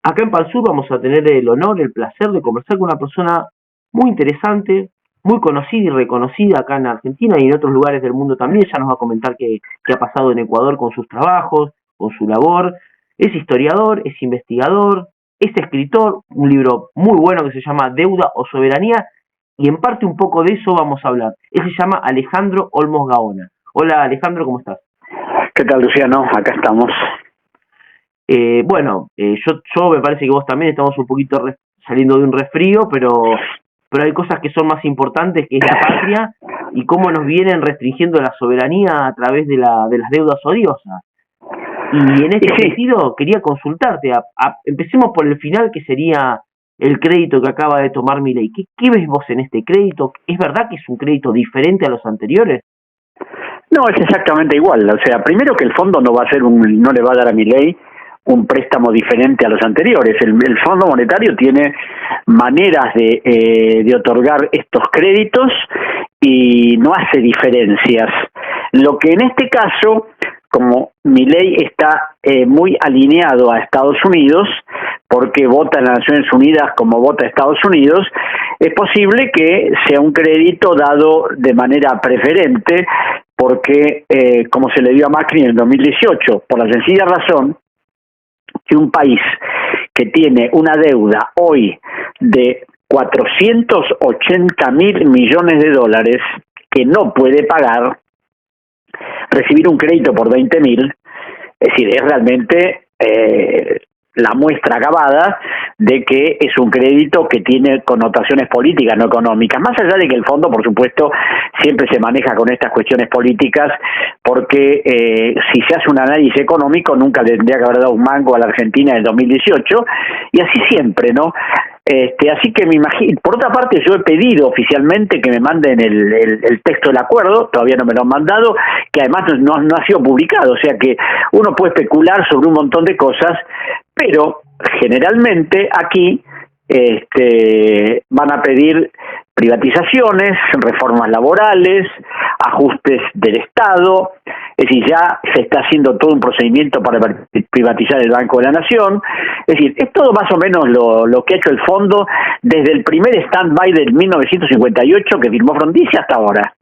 Acá en Palsur vamos a tener el honor, el placer de conversar con una persona muy interesante, muy conocida y reconocida acá en Argentina y en otros lugares del mundo también. Ya nos va a comentar qué ha pasado en Ecuador con sus trabajos, con su labor. Es historiador, es investigador, es escritor, un libro muy bueno que se llama Deuda o Soberanía, y en parte un poco de eso vamos a hablar. Él se llama Alejandro Olmos Gaona. Hola Alejandro, ¿cómo estás? ¿Qué tal, Luciano? Acá estamos. Yo me parece que vos también estamos un poquito saliendo de un resfrío, pero hay cosas que son más importantes, que es la patria y cómo nos vienen restringiendo la soberanía a través de las deudas odiosas. Y en este sentido quería consultarte, empecemos por el final, que sería el crédito que acaba de tomar Milei. ¿Qué ves vos en este crédito? ¿Es verdad que es un crédito diferente a los anteriores? No, es exactamente igual. O sea, primero que el fondo no le va a dar a Milei un préstamo diferente a los anteriores. El Fondo Monetario tiene maneras de otorgar estos créditos y no hace diferencias. Lo que en este caso, como Milei está muy alineado a Estados Unidos, porque vota en las Naciones Unidas como vota Estados Unidos, es posible que sea un crédito dado de manera preferente, porque como se le dio a Macri en el 2018, por la sencilla razón que un país que tiene una deuda hoy de 480.000 millones de dólares que no puede pagar, recibir un crédito por 20.000, es decir, es realmente la muestra acabada de que es un crédito que tiene connotaciones políticas, no económicas, más allá de que el fondo, por supuesto, siempre se maneja con estas cuestiones políticas, porque si se hace un análisis económico nunca le tendría que haber dado un mango a la Argentina en el 2018, y así siempre, ¿no? Así que me imagino. Por otra parte, yo he pedido oficialmente que me manden el texto del acuerdo, todavía no me lo han mandado, que además no ha sido publicado, o sea que uno puede especular sobre un montón de cosas, pero generalmente aquí van a pedir privatizaciones, reformas laborales, ajustes del Estado, es decir, ya se está haciendo todo un procedimiento para privatizar el Banco de la Nación, es decir, es todo más o menos lo que ha hecho el fondo desde el primer stand-by del 1958 que firmó Frondizi hasta ahora.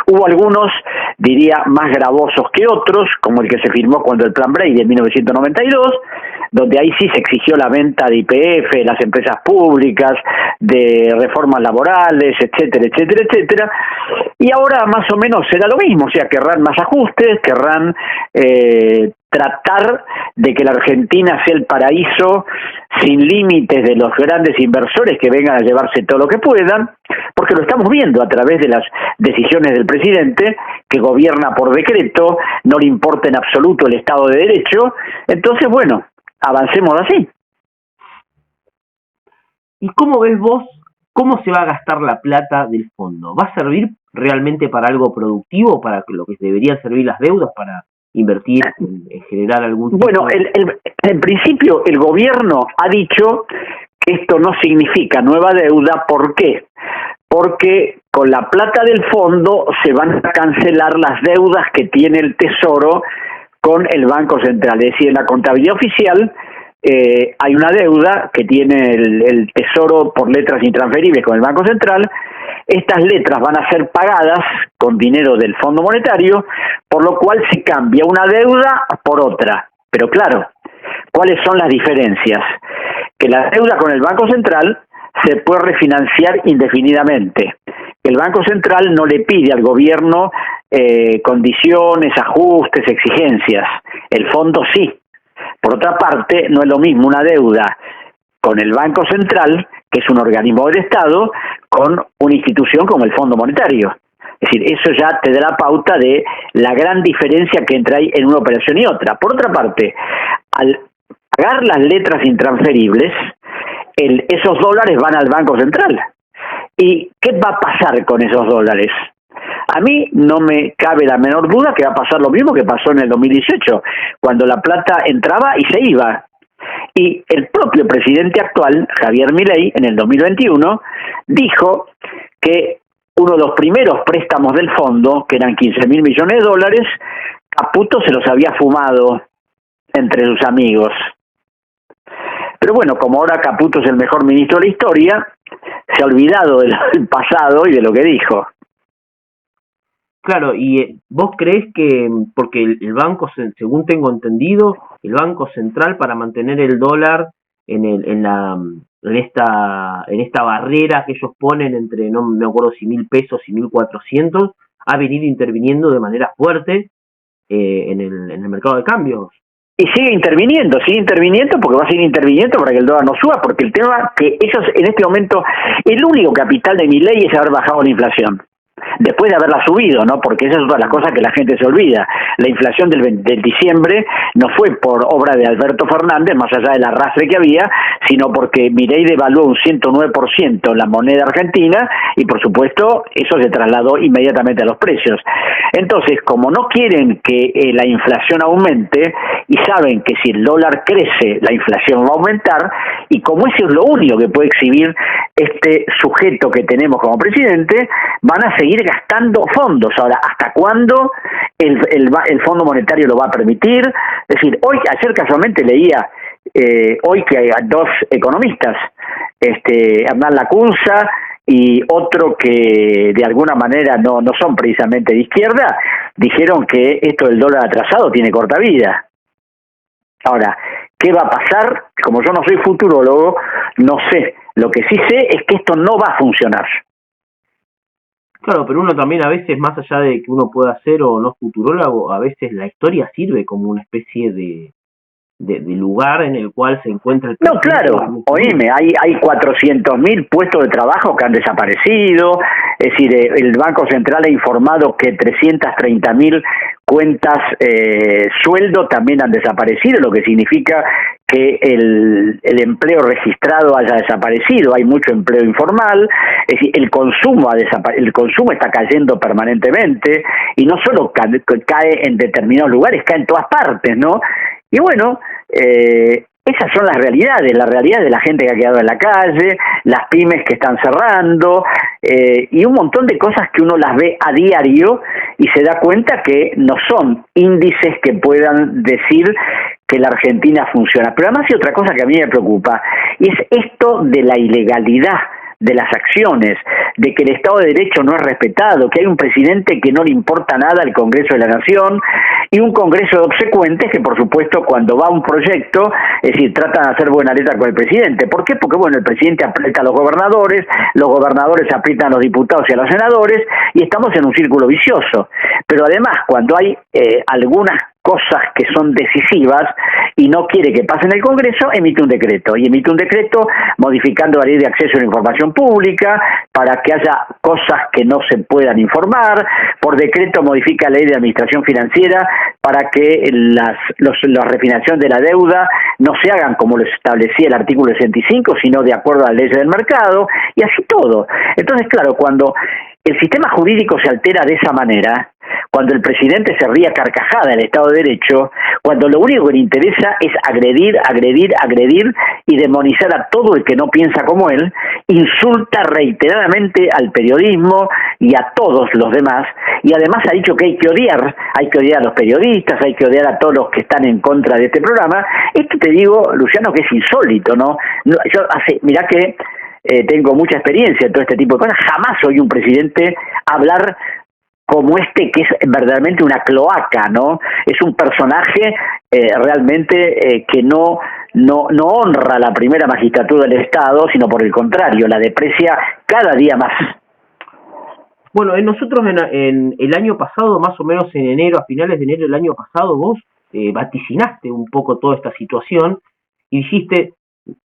Hubo algunos, diría, más gravosos que otros, como el que se firmó cuando el Plan Brady en 1992, donde ahí sí se exigió la venta de YPF, las empresas públicas, de reformas laborales, etcétera, etcétera, etcétera. Y ahora más o menos será lo mismo, o sea, querrán más ajustes, querrán tratar de que la Argentina sea el paraíso sin límites de los grandes inversores que vengan a llevarse todo lo que puedan, porque lo estamos viendo a través de las decisiones del presidente, que gobierna por decreto, no le importa en absoluto el Estado de Derecho. Entonces, bueno, avancemos así. ¿Y cómo ves vos cómo se va a gastar la plata del fondo? ¿Va a servir realmente para algo productivo, para lo que deberían servir las deudas, para invertir en generar algún tipo? Bueno, en principio el gobierno ha dicho que esto no significa nueva deuda. ¿Por qué? Porque con la plata del fondo se van a cancelar las deudas que tiene el Tesoro con el Banco Central. Es decir, en la contabilidad oficial hay una deuda que tiene el Tesoro por letras intransferibles con el Banco Central. Estas letras van a ser pagadas con dinero del Fondo Monetario, por lo cual se cambia una deuda por otra. Pero claro, ¿cuáles son las diferencias? Que la deuda con el Banco Central se puede refinanciar indefinidamente. El Banco Central no le pide al gobierno condiciones, ajustes, exigencias. El fondo sí. Por otra parte, no es lo mismo una deuda con el Banco Central, que es un organismo del Estado, con una institución como el Fondo Monetario. Es decir, eso ya te da la pauta de la gran diferencia que hay en una operación y otra. Por otra parte, al pagar las letras intransferibles, esos dólares van al Banco Central. ¿Y qué va a pasar con esos dólares? A mí no me cabe la menor duda que va a pasar lo mismo que pasó en el 2018, cuando la plata entraba y se iba. Y el propio presidente actual, Javier Milei, en el 2021, dijo que uno de los primeros préstamos del fondo, que eran 15.000 millones de dólares, Caputo se los había fumado entre sus amigos. Pero bueno, como ahora Caputo es el mejor ministro de la historia, se ha olvidado del pasado y de lo que dijo. Claro, y vos crees que, porque el banco, según tengo entendido, el Banco Central, para mantener el dólar en esta barrera que ellos ponen entre, no me acuerdo si 1.000 pesos y 1.400, ha venido interviniendo de manera fuerte en el mercado de cambios. Y sigue interviniendo porque va a seguir interviniendo para que el dólar no suba, porque el tema que ellos en este momento, el único capital de Milei es haber bajado la inflación. Después de haberla subido, ¿no? Porque esa es otra de las cosas que la gente se olvida. La inflación del diciembre no fue por obra de Alberto Fernández, más allá del arrastre que había, sino porque Milei devaluó un 109% la moneda argentina y, por supuesto, eso se trasladó inmediatamente a los precios. Entonces, como no quieren que la inflación aumente y saben que si el dólar crece, la inflación va a aumentar, y como eso es lo único que puede exhibir este sujeto que tenemos como presidente, van a seguir gastando fondos. Ahora, ¿hasta cuándo el Fondo Monetario lo va a permitir? Es decir, ayer casualmente leía, hoy que hay dos economistas, Hernán Lacunza y otro que de alguna manera no son precisamente de izquierda, dijeron que esto del dólar atrasado tiene corta vida. Ahora, ¿qué va a pasar? Como yo no soy futurólogo, no sé. Lo que sí sé es que esto no va a funcionar. Claro, pero uno también a veces, más allá de que uno pueda ser o no futurólogo, a veces la historia sirve como una especie de lugar en el cual se encuentra el... No, claro, oíme, hay 400.000 puestos de trabajo que han desaparecido, es decir, el Banco Central ha informado que 330.000 cuentas sueldo también han desaparecido, lo que significa que el empleo registrado haya desaparecido, hay mucho empleo informal, es decir, el consumo está cayendo permanentemente, y no solo cae en determinados lugares, cae en todas partes, ¿no? Y bueno, esas son las realidades, la realidad de la gente que ha quedado en la calle, las pymes que están cerrando, y un montón de cosas que uno las ve a diario y se da cuenta que no son índices que puedan decir que la Argentina funciona. Pero además hay otra cosa que a mí me preocupa, y es esto de la ilegalidad de las acciones, de que el Estado de Derecho no es respetado, que hay un presidente que no le importa nada al Congreso de la Nación y un Congreso de obsecuentes que, por supuesto, cuando va a un proyecto, es decir, tratan de hacer buena letra con el presidente. ¿Por qué? Porque, bueno, el presidente aprieta a los gobernadores aprietan a los diputados y a los senadores, y estamos en un círculo vicioso. Pero además, cuando hay algunas cosas que son decisivas y no quiere que pasen el Congreso, emite un decreto modificando la ley de acceso a la información pública para que haya cosas que no se puedan informar. Por decreto modifica la ley de administración financiera para que la refinanciación de la deuda no se hagan como lo establecía el artículo 65, sino de acuerdo a las leyes del mercado, y así todo. Entonces, claro, cuando el sistema jurídico se altera de esa manera, cuando el presidente se ríe a carcajada del Estado de Derecho, cuando lo único que le interesa es agredir y demonizar a todo el que no piensa como él, insulta reiteradamente al periodismo y a todos los demás, y además ha dicho que hay que odiar a los periodistas, hay que odiar a todos los que están en contra de este programa. Esto te digo, Luciano, que es insólito, ¿no? Mirá que tengo mucha experiencia en todo este tipo de cosas, jamás oí un presidente hablar como que es verdaderamente una cloaca, ¿no? Es un personaje realmente que no honra la primera magistratura del Estado, sino por el contrario, la deprecia cada día más. Bueno, nosotros en el año pasado, más o menos en enero, a finales de enero del año pasado, vos vaticinaste un poco toda esta situación y dijiste,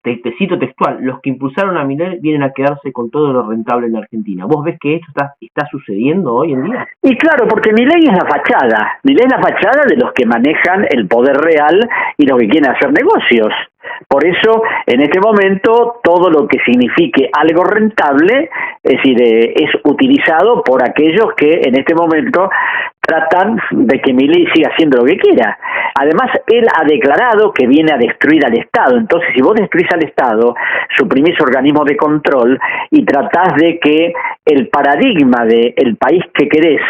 te cito textual, los que impulsaron a Milei vienen a quedarse con todo lo rentable en la Argentina. ¿Vos ves que esto está sucediendo hoy en día? Y claro, porque Milei es la fachada. Milei es la fachada de los que manejan el poder real y los que quieren hacer negocios. Por eso, en este momento, todo lo que signifique algo rentable, es decir, es utilizado por aquellos que en este momento tratan de que Milei siga haciendo lo que quiera. Además, él ha declarado que viene a destruir al Estado. Entonces, si vos destruís al Estado, suprimís organismos de control y tratás de que el paradigma del país que querés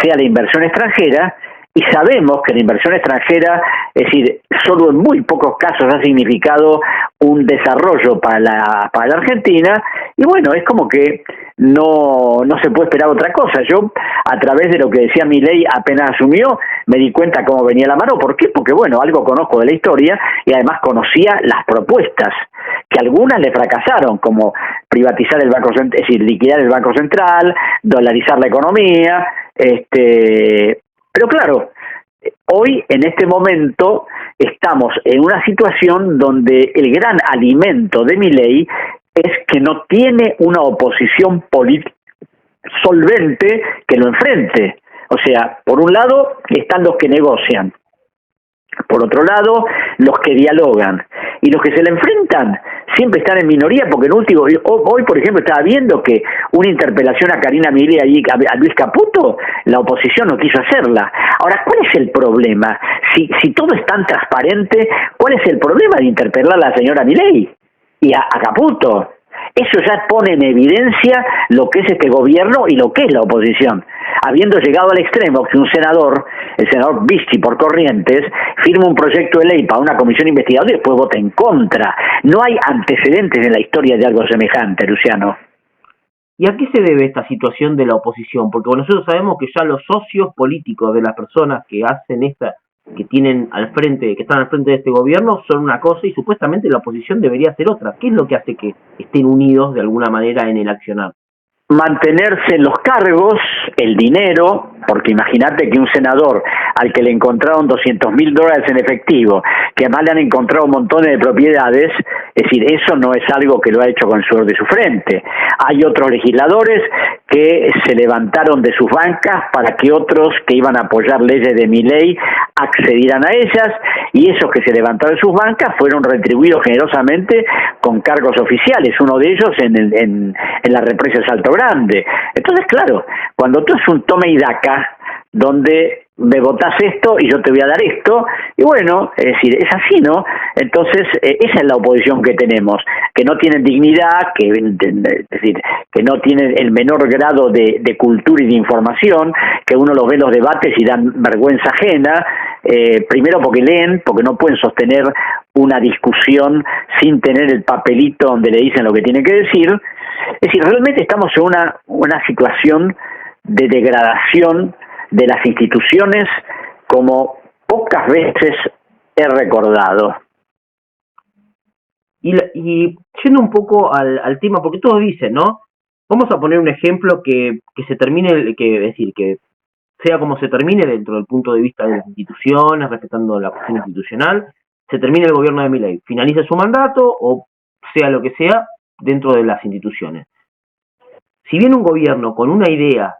sea la inversión extranjera, y sabemos que la inversión extranjera Es decir, solo en muy pocos casos ha significado un desarrollo para la Argentina, y bueno, es como que no se puede esperar otra cosa. Yo, a través de lo que decía Milei apenas asumió, me di cuenta cómo venía la mano. ¿Por qué? Porque, bueno, algo conozco de la historia y además conocía las propuestas, que algunas le fracasaron, como privatizar el Banco Central, es decir, liquidar el Banco Central, dolarizar la economía, pero claro, hoy, en este momento, estamos en una situación donde el gran alimento de Milei es que no tiene una oposición política solvente que lo enfrente. O sea, por un lado están los que negocian, por otro lado los que dialogan, y los que se le enfrentan siempre están en minoría, porque en último, hoy por ejemplo estaba viendo que una interpelación a Karina Milei y a Luis Caputo, la oposición no quiso hacerla. Ahora, ¿cuál es el problema? Si todo es tan transparente, ¿cuál es el problema de interpelar a la señora Milei y a Caputo? Eso ya pone en evidencia lo que es este gobierno y lo que es la oposición, habiendo llegado al extremo que un senador, el senador Vichy por Corrientes, firma un proyecto de ley para una comisión investigadora y después vota en contra. No hay antecedentes en la historia de algo semejante, Luciano. ¿Y a qué se debe esta situación de la oposición? Porque nosotros sabemos que ya los socios políticos de las personas que hacen que están al frente de este gobierno son una cosa y supuestamente la oposición debería ser otra. ¿Qué es lo que hace que estén unidos de alguna manera en el accionar? Mantenerse en los cargos, el dinero, porque imagínate que un senador al que le encontraron $200.000 en efectivo, que además le han encontrado montones de propiedades, es decir, eso no es algo que lo ha hecho con sudor de su frente. Hay otros legisladores que se levantaron de sus bancas para que otros que iban a apoyar leyes de Milei accedieran a ellas, y esos que se levantaron de sus bancas fueron retribuidos generosamente con cargos oficiales, uno de ellos en la represa de Salto Grande. Entonces, claro, cuando tú es un tome y daca, donde me votás esto y yo te voy a dar esto, y bueno, es decir, es así, ¿no? Entonces, esa es la oposición que tenemos, que no tienen dignidad, es decir, que no tienen el menor grado de cultura y de información, que uno los ve en los debates y dan vergüenza ajena, primero porque leen, porque no pueden sostener una discusión sin tener el papelito donde le dicen lo que tienen que decir. Es decir, realmente estamos en una situación de degradación de las instituciones como pocas veces he recordado. Y yendo un poco al tema, porque todos dicen, ¿no? Vamos a poner un ejemplo que se termine, es decir, que sea como se termine dentro del punto de vista de las instituciones, respetando la cuestión institucional, se termine el gobierno de Milei, finaliza su mandato o sea lo que sea dentro de las instituciones. Si viene un gobierno con una idea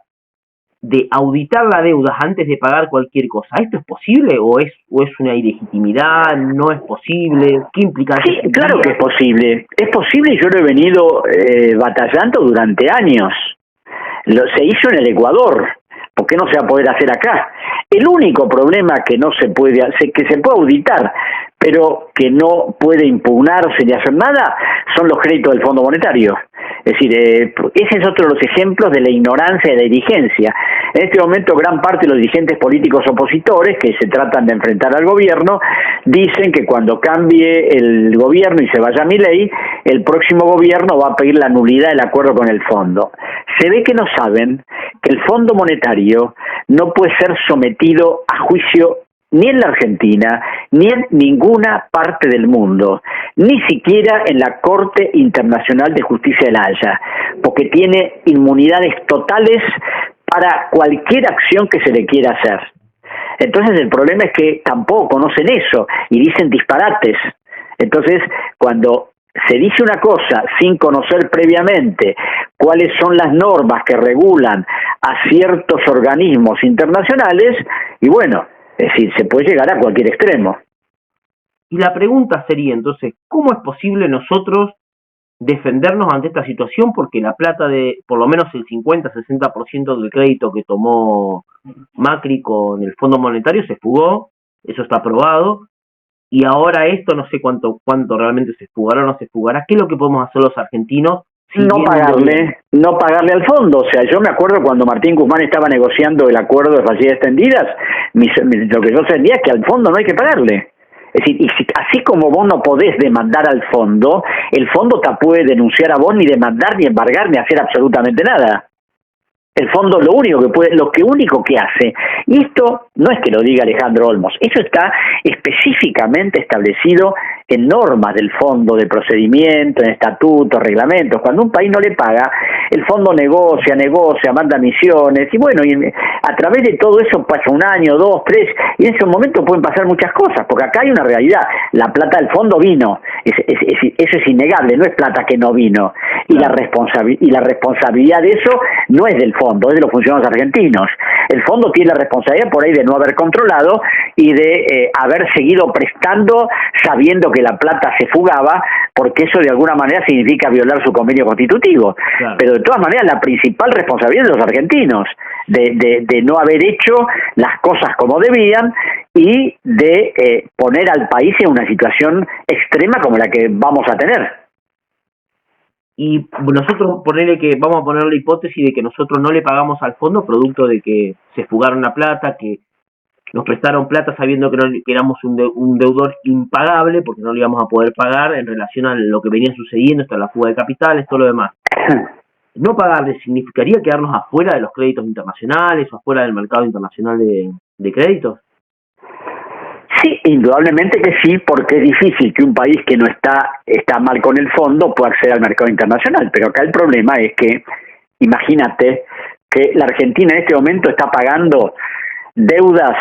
de auditar la deuda antes de pagar cualquier cosa, ¿esto es posible o es una ilegitimidad? ¿No es posible? ¿Qué implica? Sí, claro que es posible. Es posible y yo lo he venido batallando durante años. Se hizo en el Ecuador. ¿Por qué no se va a poder hacer acá? El único problema que no se puede hacer, que se puede auditar, pero que no puede impugnarse ni hacer nada, son los créditos del Fondo Monetario. Es decir, ese es otro de los ejemplos de la ignorancia y de la dirigencia. En este momento, gran parte de los dirigentes políticos opositores que se tratan de enfrentar al gobierno dicen que cuando cambie el gobierno y se vaya Milei, el próximo gobierno va a pedir la nulidad del acuerdo con el fondo. Se ve que no saben que el Fondo Monetario no puede ser sometido a juicio ni en la Argentina, ni en ninguna parte del mundo, ni siquiera en la Corte Internacional de Justicia de la Haya, porque tiene inmunidades totales para cualquier acción que se le quiera hacer. Entonces el problema es que tampoco conocen eso y dicen disparates. Entonces, cuando se dice una cosa sin conocer previamente cuáles son las normas que regulan a ciertos organismos internacionales, y bueno, es decir, se puede llegar a cualquier extremo. Y la pregunta sería entonces, ¿cómo es posible nosotros defendernos ante esta situación? Porque la plata de, por lo menos el 50-60% del crédito que tomó Macri con el Fondo Monetario se fugó, eso está aprobado, y ahora esto no sé cuánto realmente se fugará o no se fugará. ¿Qué es lo que podemos hacer los argentinos no pagarle al fondo. O sea, yo me acuerdo cuando Martín Guzmán estaba negociando el acuerdo de facilidades extendidas, lo que yo sentía es que al fondo no hay que pagarle. Es decir, así como vos no podés demandar al fondo, el fondo te puede denunciar a vos, ni demandar, ni embargar, ni hacer absolutamente nada. El fondo lo único que hace, y esto no es que lo diga Alejandro Olmos, eso está específicamente establecido en normas del fondo, de procedimiento, en estatutos, reglamentos. Cuando un país no le paga, el fondo negocia, manda misiones, y bueno, a través de todo eso pasa 1 año, 2, 3, y en ese momento pueden pasar muchas cosas, porque acá hay una realidad, la plata del fondo vino, eso es innegable, no es plata que no vino, y la responsabilidad de eso no es del fondo, es de los funcionarios argentinos. El fondo tiene la responsabilidad por ahí de no haber controlado y de haber seguido prestando sabiendo que la plata se fugaba, porque eso de alguna manera significa violar su convenio constitutivo. Claro. Pero de todas maneras la principal responsabilidad es de los argentinos, de no haber hecho las cosas como debían y de poner al país en una situación extrema como la que vamos a tener. Y nosotros vamos a poner la hipótesis de que nosotros no le pagamos al fondo producto de que se fugaron la plata, que nos prestaron plata sabiendo que éramos un deudor impagable porque no lo íbamos a poder pagar en relación a lo que venía sucediendo, hasta la fuga de capitales, todo lo demás. No pagarle significaría quedarnos afuera de los créditos internacionales o afuera del mercado internacional de créditos. Sí, indudablemente que sí, porque es difícil que un país que no está mal con el fondo pueda acceder al mercado internacional. Pero acá el problema es que, imagínate que la Argentina en este momento está pagando deudas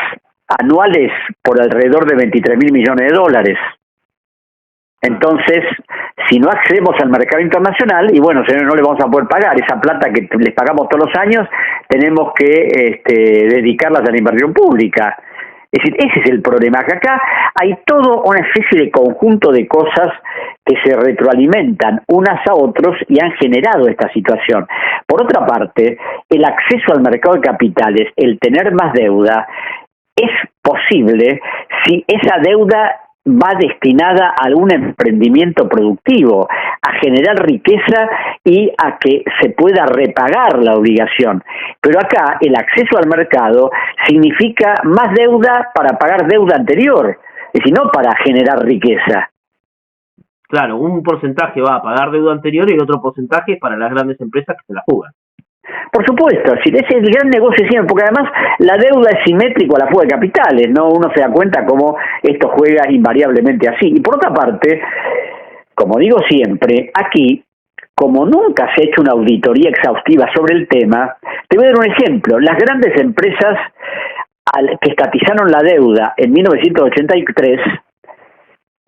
anuales por alrededor de 23.000 millones de dólares. Entonces, si no accedemos al mercado internacional, y bueno, señores, no le vamos a poder pagar esa plata que les pagamos todos los años, tenemos que dedicarlas a la inversión pública. Es decir, ese es el problema, que acá hay todo una especie de conjunto de cosas que se retroalimentan unas a otros y han generado esta situación. Por otra parte, el acceso al mercado de capitales, el tener más deuda, es posible si esa deuda va destinada a algún emprendimiento productivo, a generar riqueza y a que se pueda repagar la obligación. Pero acá el acceso al mercado significa más deuda para pagar deuda anterior, es decir, no para generar riqueza. Claro, un porcentaje va a pagar deuda anterior y el otro porcentaje para las grandes empresas que se la jugan. Por supuesto, ese es el gran negocio siempre, porque además la deuda es simétrico a la fuga de capitales, ¿no? Uno se da cuenta cómo esto juega invariablemente así. Y por otra parte, como digo siempre, aquí, como nunca se ha hecho una auditoría exhaustiva sobre el tema, te voy a dar un ejemplo. Las grandes empresas que estatizaron la deuda en 1983,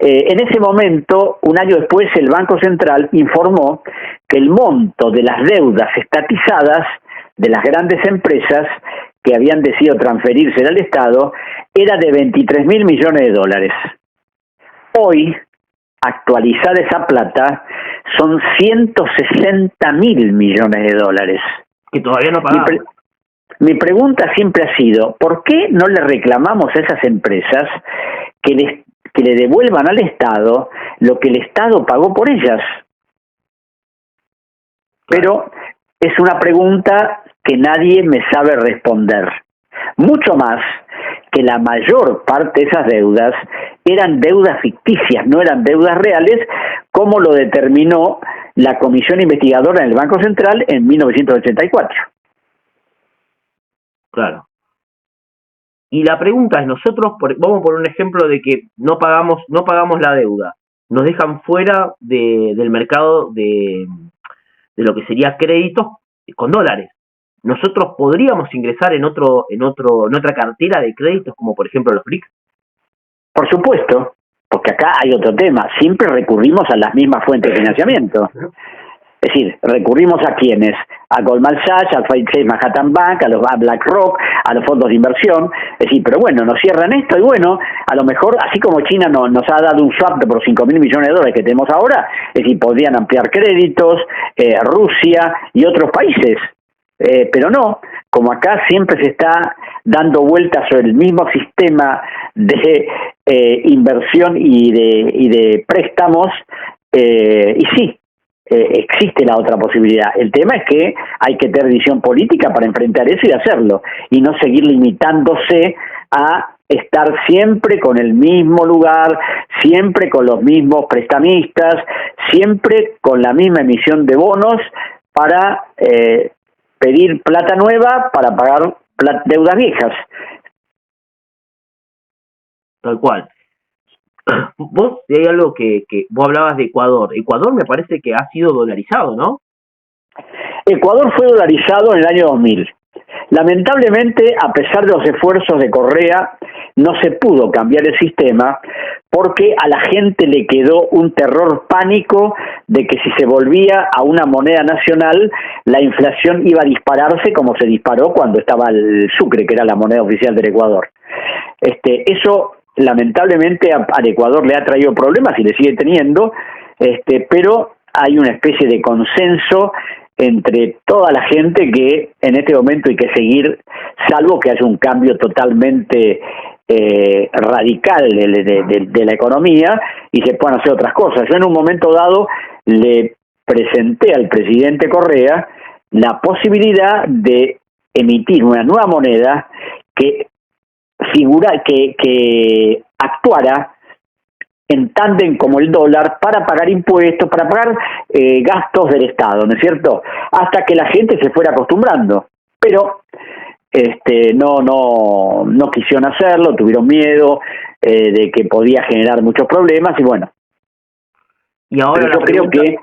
en ese momento, un año después, el Banco Central informó que el monto de las deudas estatizadas de las grandes empresas que habían decidido transferirse al Estado era de 23.000 millones de dólares. Hoy, actualizada esa plata, son 160.000 millones de dólares. Que todavía no pagamos. Mi pregunta siempre ha sido, ¿por qué no le reclamamos a esas empresas que le devuelvan al Estado lo que el Estado pagó por ellas? Pero es una pregunta que nadie me sabe responder. Mucho más que la mayor parte de esas deudas eran deudas ficticias, no eran deudas reales, como lo determinó la Comisión Investigadora en el Banco Central en 1984. Claro. Y la pregunta es, nosotros, vamos por un ejemplo de que no pagamos la deuda, nos dejan fuera del mercado de lo que sería créditos con dólares. Nosotros podríamos ingresar en otra cartera de créditos, como por ejemplo los BRICS. Por supuesto, porque acá hay otro tema, siempre recurrimos a las mismas fuentes de financiamiento. Es decir, recurrimos a quiénes, a Goldman Sachs, al Manhattan Bank, a BlackRock, a los fondos de inversión. Es decir, pero bueno, nos cierran esto y bueno, a lo mejor, así como China nos ha dado un swap por 5.000 millones de dólares que tenemos ahora, es decir, podrían ampliar créditos, Rusia y otros países. Pero no, como acá siempre se está dando vueltas sobre el mismo sistema de inversión y de préstamos, y sí, existe la otra posibilidad. El tema es que hay que tener visión política para enfrentar eso y hacerlo, y no seguir limitándose a estar siempre con el mismo lugar, siempre con los mismos prestamistas, siempre con la misma emisión de bonos para pedir plata nueva para pagar deudas viejas. Tal cual. Vos, hay algo que vos hablabas de Ecuador. Ecuador me parece que ha sido dolarizado, ¿no? Ecuador fue dolarizado en el año 2000. Lamentablemente, a pesar de los esfuerzos de Correa, no se pudo cambiar el sistema porque a la gente le quedó un terror pánico de que si se volvía a una moneda nacional, la inflación iba a dispararse como se disparó cuando estaba el sucre, que era la moneda oficial del Ecuador. Eso lamentablemente al Ecuador le ha traído problemas y le sigue teniendo, pero hay una especie de consenso entre toda la gente que en este momento hay que seguir, salvo que haya un cambio totalmente radical de la economía y se puedan hacer otras cosas. Yo en un momento dado le presenté al presidente Correa la posibilidad de emitir una nueva moneda que actuara en tándem como el dólar para pagar impuestos, para pagar gastos del Estado, ¿no es cierto? Hasta que la gente se fuera acostumbrando. Pero no quisieron hacerlo, tuvieron miedo de que podía generar muchos problemas y bueno. Y ahora pero yo creo que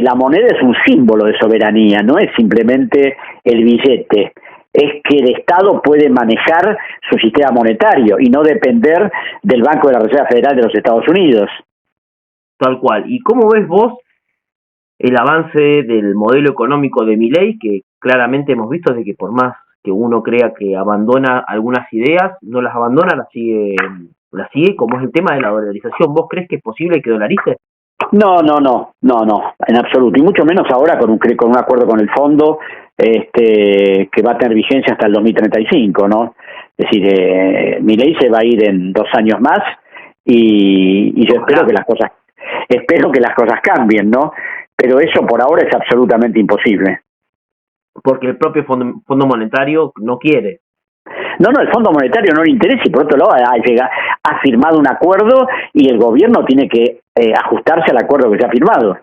la moneda es un símbolo de soberanía, no es simplemente el billete. Es que el Estado puede manejar su sistema monetario y no depender del Banco de la Reserva Federal de los Estados Unidos. Tal cual. ¿Y cómo ves vos el avance del modelo económico de Milei, que claramente hemos visto de que por más que uno crea que abandona algunas ideas, no las abandona, las sigue, como es el tema de la dolarización? ¿Vos crees que es posible que dolarice? No, en absoluto, y mucho menos ahora con un acuerdo con el fondo que va a tener vigencia hasta el 2035, ¿no? Es decir, Milei se va a ir en 2 años más y yo espero que las cosas cambien, ¿no? Pero eso por ahora es absolutamente imposible. Porque el propio Fondo Monetario no quiere. No, el Fondo Monetario no le interesa y por otro lado ha firmado un acuerdo y el gobierno tiene que ajustarse al acuerdo que se ha firmado.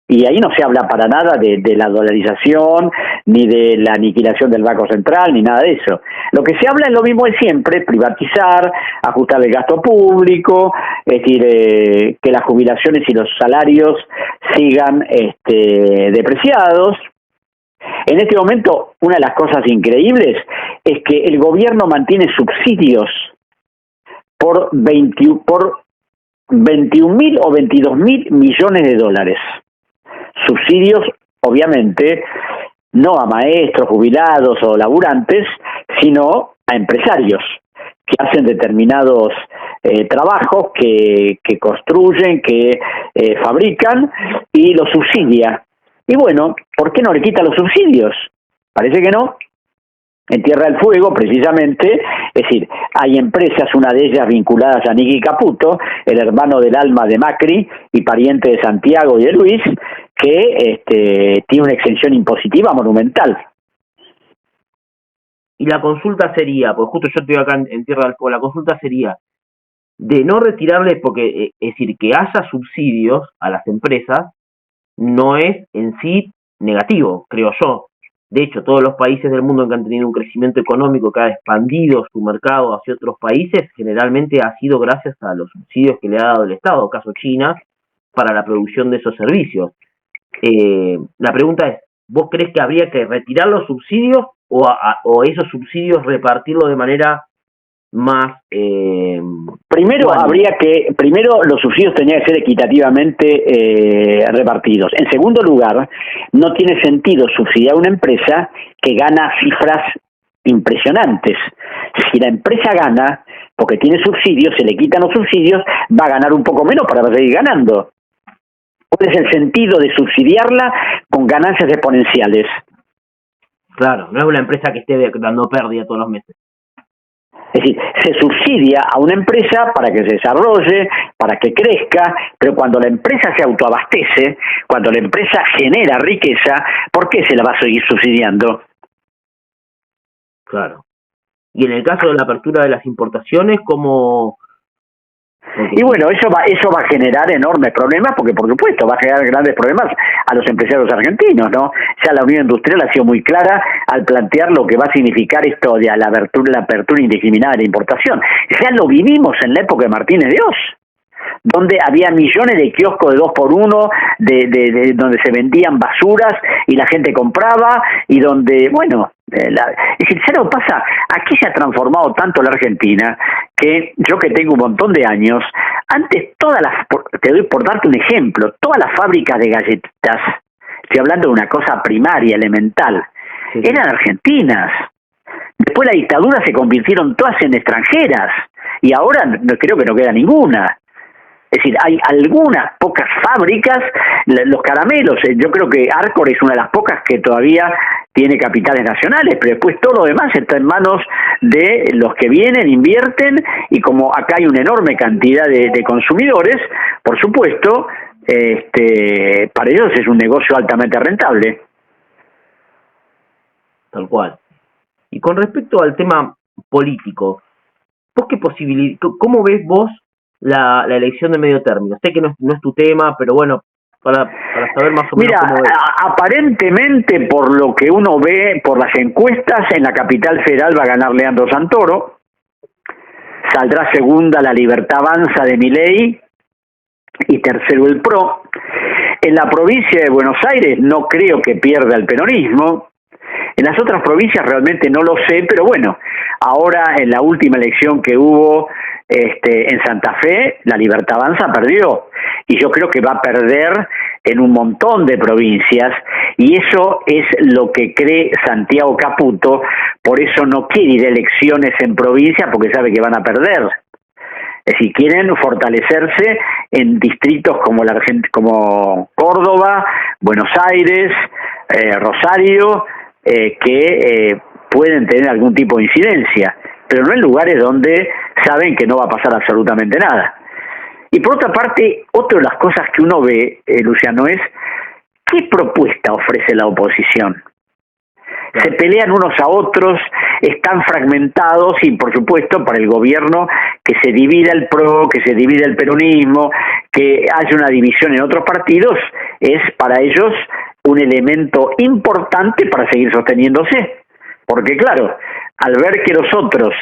Y ahí no se habla para nada de la dolarización, ni de la aniquilación del Banco Central, ni nada de eso. Lo que se habla es lo mismo de siempre: privatizar, ajustar el gasto público, es decir, que las jubilaciones y los salarios sigan depreciados. En este momento, una de las cosas increíbles es que el gobierno mantiene subsidios por 21.000 o 22.000 millones de dólares. Subsidios, obviamente, no a maestros, jubilados o laburantes, sino a empresarios que hacen determinados trabajos, que construyen, que fabrican y los subsidia. Y bueno, ¿por qué no le quita los subsidios? Parece que no. En Tierra del Fuego, precisamente, es decir, hay empresas, una de ellas vinculadas a Nicky Caputo, el hermano del alma de Macri y pariente de Santiago y de Luis, que tiene una exención impositiva monumental. Y la consulta sería, pues justo yo estoy acá en Tierra del Fuego, la consulta sería de no retirarle, porque es decir, que haya subsidios a las empresas no es en sí negativo, creo yo. De hecho, todos los países del mundo que han tenido un crecimiento económico, que ha expandido su mercado hacia otros países, generalmente ha sido gracias a los subsidios que le ha dado el Estado, caso China, para la producción de esos servicios. La pregunta es, ¿vos crees que habría que retirar los subsidios o esos subsidios repartirlos de manera más... Primero los subsidios tenían que ser equitativamente repartidos. En segundo lugar, no tiene sentido subsidiar a una empresa que gana cifras impresionantes. Si la empresa gana porque tiene subsidios, se le quitan los subsidios, va a ganar un poco menos para seguir ganando. ¿Cuál es el sentido de subsidiarla con ganancias exponenciales? Claro, no es una empresa que esté dando pérdida todos los meses. Es decir, se subsidia a una empresa para que se desarrolle, para que crezca, pero cuando la empresa se autoabastece, cuando la empresa genera riqueza, ¿por qué se la va a seguir subsidiando? Claro. Y en el caso de la apertura de las importaciones, ¿cómo...? Y bueno, eso va a generar enormes problemas, porque por supuesto va a generar grandes problemas a los empresarios argentinos, ¿no? Ya la Unión Industrial ha sido muy clara al plantear lo que va a significar esto de la apertura indiscriminada de la importación. Ya lo vivimos en la época de Martínez de Oz, donde había millones de kioscos de 2x1, de donde se vendían basuras y la gente compraba, y donde, bueno, es decir, ¿sabes lo que pasa? Aquí se ha transformado tanto la Argentina que yo, que tengo un montón de años, antes te doy por darte un ejemplo, todas las fábricas de galletitas, estoy hablando de una cosa primaria, elemental, sí, eran argentinas. Después la dictadura se convirtieron todas en extranjeras, y ahora creo que no queda ninguna. Es decir, hay algunas pocas fábricas, los caramelos, yo creo que Arcor es una de las pocas que todavía tiene capitales nacionales, pero después todo lo demás está en manos de los que vienen, invierten, y como acá hay una enorme cantidad de consumidores, por supuesto, para ellos es un negocio altamente rentable. Tal cual. Y con respecto al tema político, ¿vos cómo ves vos la elección de medio término? Sé que no es tu tema, pero bueno, para saber más o menos. Mira, cómo ves. Aparentemente, por lo que uno ve por las encuestas, en la capital federal va a ganar Leandro Santoro, saldrá segunda la Libertad Avanza de Milei y tercero el PRO. En la provincia de Buenos Aires no creo que pierda el peronismo. En las otras provincias realmente no lo sé, pero bueno, ahora en la última elección que hubo en Santa Fe, la Libertad Avanza perdió, y yo creo que va a perder en un montón de provincias, y eso es lo que cree Santiago Caputo, por eso no quiere ir a elecciones en provincia, porque sabe que van a perder. Es decir, quieren fortalecerse en distritos como Córdoba, Buenos Aires, Rosario, que pueden tener algún tipo de incidencia, pero no en lugares donde saben que no va a pasar absolutamente nada. Y por otra parte, otra de las cosas que uno ve, Luciano, es ¿qué propuesta ofrece la oposición? Se pelean unos a otros, están fragmentados, y por supuesto para el gobierno que se divida el PRO, que se divida el peronismo, que haya una división en otros partidos, es para ellos un elemento importante para seguir sosteniéndose. Porque claro, al ver que los otros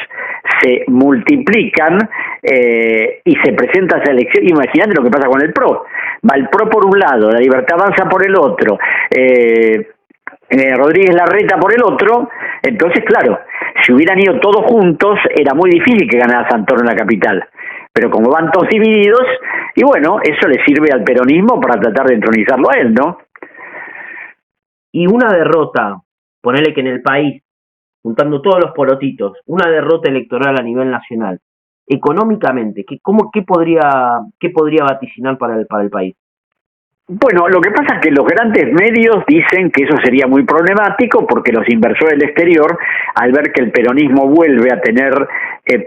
se multiplican y se presenta esa elección, imagínate lo que pasa con el PRO. Va el PRO por un lado, la Libertad Avanza por el otro, Rodríguez Larreta por el otro. Entonces, claro, si hubieran ido todos juntos, era muy difícil que ganara Santoro en la capital. Pero como van todos divididos, y bueno, eso le sirve al peronismo para tratar de entronizarlo a él, ¿no? Y una derrota, ponele que en el país, juntando todos los porotitos, una derrota electoral a nivel nacional, económicamente, ¿qué podría vaticinar para el país? Bueno, lo que pasa es que los grandes medios dicen que eso sería muy problemático, porque los inversores del exterior, al ver que el peronismo vuelve a tener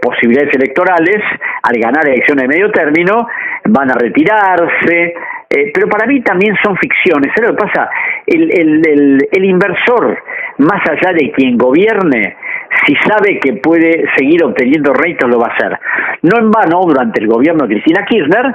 posibilidades electorales, al ganar elecciones de medio término, van a retirarse. Pero para mí también son ficciones. ¿Sabes lo que pasa? El inversor, más allá de quien gobierne, si sabe que puede seguir obteniendo réditos, lo va a hacer. No en vano, durante el gobierno de Cristina Kirchner,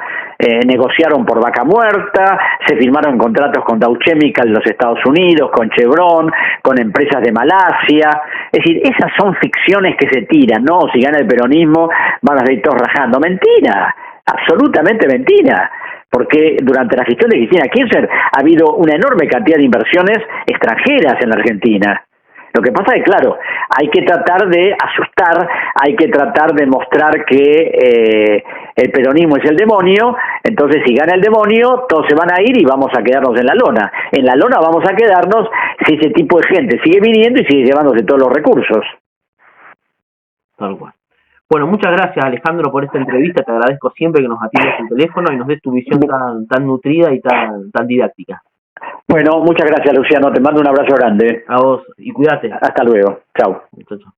negociaron por vaca muerta, se firmaron contratos con Dow Chemical de los Estados Unidos, con Chevron, con empresas de Malasia. Es decir, esas son ficciones que se tiran, ¿no? Si gana el peronismo, van a seguir todos rajando. Mentira, absolutamente mentira. Porque durante la gestión de Cristina Kirchner ha habido una enorme cantidad de inversiones extranjeras en la Argentina. Lo que pasa es que, claro, hay que tratar de asustar, hay que tratar de mostrar que el peronismo es el demonio. Entonces, si gana el demonio, todos se van a ir y vamos a quedarnos en la lona. En la lona vamos a quedarnos si ese tipo de gente sigue viniendo y sigue llevándose todos los recursos. Tal cual. Bueno, muchas gracias, Alejandro, por esta entrevista. Te agradezco siempre que nos atiendas el teléfono y nos des tu visión tan nutrida y tan didáctica. Bueno, muchas gracias, Luciano. Te mando un abrazo grande. A vos, y cuídate. Hasta luego. Chau. Chau, chau.